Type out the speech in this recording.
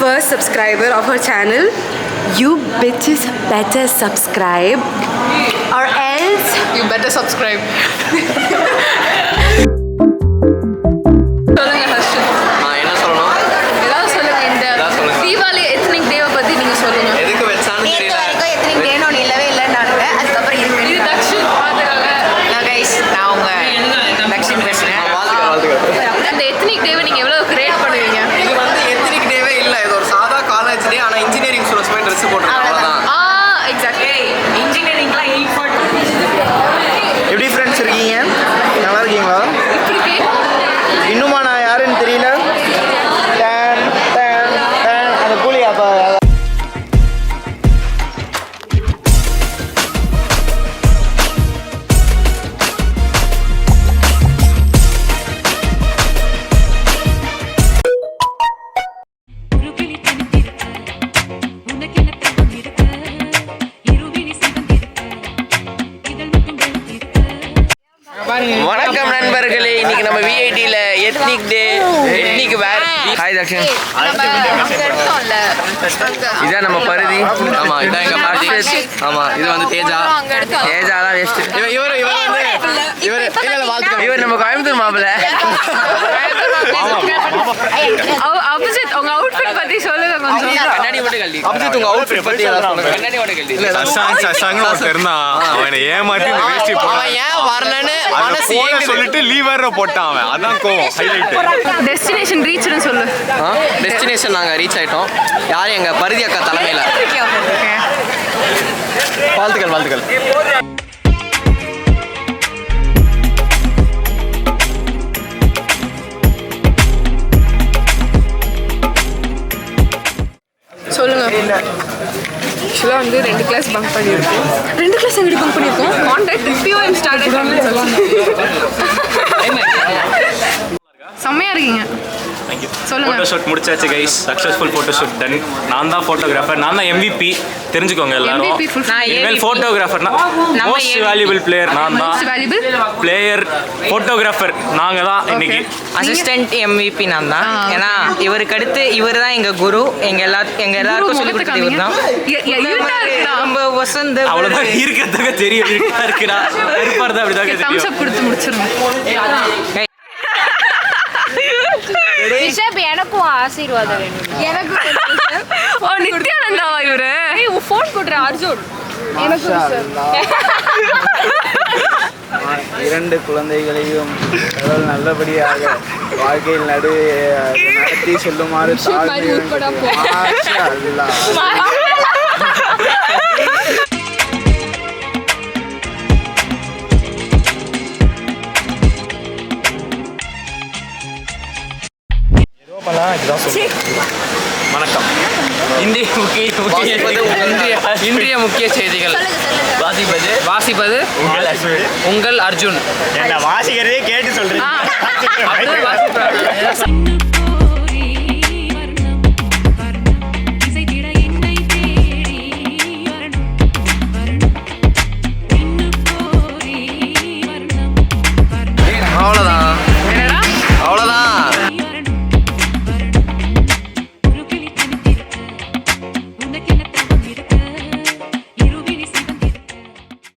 first subscriber of her channel. You bitches better subscribe or else you better subscribe. சொல்லுங்க ஹர்ஷன். என்ன சொல்லணும்? ஏதாவது சொல்லுங்க. இந்த தீபாவளி எத்னிக் டேவை பத்தி நீங்க சொல்லுங்க. எதுக்கு வெச்சானு தெரியல. வரைக்கும் எத்னிக் டே ஒன்று இல்லவே இல்லைன்னாங்க. அதுக்கப்புறம் இருக்கு. இது தக்ஷன் பாத்துக்கங்க. நான் கைஸ் நான் உங்க தக்ஷன் பேசுறேன். அந்த எத்னிக் டேவை நீங்க எவ்வளவு கிரியேட் பண்ணுவீங்க? இது வந்து எத்னிக் டேவே இல்ல. இது ஒரு சாதா காலேஜ் டே. ஆனா இன்ஜினியரிங் ஸ்டூடண்ட்ஸ் மாதிரி ட்ரெஸ் போட்டுருக்காங்க. அவ்வளவுதான். எக்ஸாக்ட்லி. இன்ஜினியரிங்லாம் 840. எப்படி ஃப்ரெண்ட்ஸ் இருக்கீங்க? நல்லா இருக்கீங்களா? இன்னுமா நான் யாருன்னு தெரியல. அந்த கூலி அப்போ வணக்கம் நண்பர்களே. இன்னைக்கு நம்ம விஐடியில் எத்னிக் டே எத்னிக் வேர். ஹாய் தக்ஷன். இதான் நம்ம பருதி. ஆமா இதான் எங்க பாட்டி. ஆமா இது வந்து தேஜா. தேஜாலாம் வேஸ்ட். இவர் இவர் நம்ம கோயம்புத்தூர் மாப்பிள்ள. அபிஜித் உங்க அவுட்ஃபிட் பத்தி சொல்லுங்க கொஞ்சம். கண்ணாடி மட்டும் கழட்டி. அபிஜித் உங்க அவுட்ஃபிட் பத்தி சொல்லுங்க. கண்ணாடி மட்டும் கழட்டி. சசாங் ஒருத்தர் இருந்தான். அவனை ஏமாத்தி இந்த வேஷ்டி போட்டான். அவன் ஏன் வரலன்னு மனசு ஏங்குது. சொல்லிட்டு லீவர் போட்டான் அவன். அதான் கோவம். ஹைலைட். டெஸ்டினேஷன் ரீச்னு சொல்லு. டெஸ்டினேஷன் நாங்க ரீச் ஆயிட்டோம். யார் எங்க பருதி அக்கா தலைமையில. வாழ்த்துக்கள். சொல்லுங்க. ஆக்சுவலாக வந்து 2 கிளாஸ் பங்க் பண்ணியிருக்கோம். 2 கிளாஸ் எங்கிட்ட பங்க் பண்ணியிருக்கோம். கான்டாக்ட் பிஓஎம் ஸ்டார்ட் செம்மையா இருக்கீங்க. சொல்லுங்க. ஃபோட்டோ ஷூட் முடிச்சாச்சு guys. Successful photo shoot done. நான் தான் ஃபோட்டோகிராஃபர். நான் தான் MVP. தெரிஞ்சுக்கோங்க எல்லாரும். இனிமேல் ஃபோட்டோகிராஃபர்னா மோஸ்ட் வேல்யூபிள் பிளேயர் நான் தான். பிளேயர் ஃபோட்டோகிராஃபர் நாங்கள் தான் இன்னைக்கு. அசிஸ்டன்ட் MVP நான் தான். ஏன்னா இவருக்கு அடுத்து இவர் தான் எங்க குரு. எங்க எல்லாருக்கும் சொல்லி கொடுத்தது இவர் தான். ரொம்ப வசந்த அவ்வளோதான் இருக்கிறதாக தெரியும். இருக்கிறா இருப்பார் அப்படிதான் தெரியும். கொடுத்து முடிச்சிருங்க. ரிஷப் எனக்கும் ஆசீர்வாதம் வேணும். எனக்கும் நித்யானந்தாவா இவரு? ஃபோன் கொடுற அர்ஜுன். எனக்கும் 2 குழந்தைகளையும் நல்லபடியாக வாழ்க்கையில் நடத்தி செல்லுமாறு வணக்கம். இன்றைய முக்கிய செய்திகள். வாசிப்பது உங்கள் அர்ஜுன். என்ன வாசிக்கிறதே கேட்டு சொல்றேன்.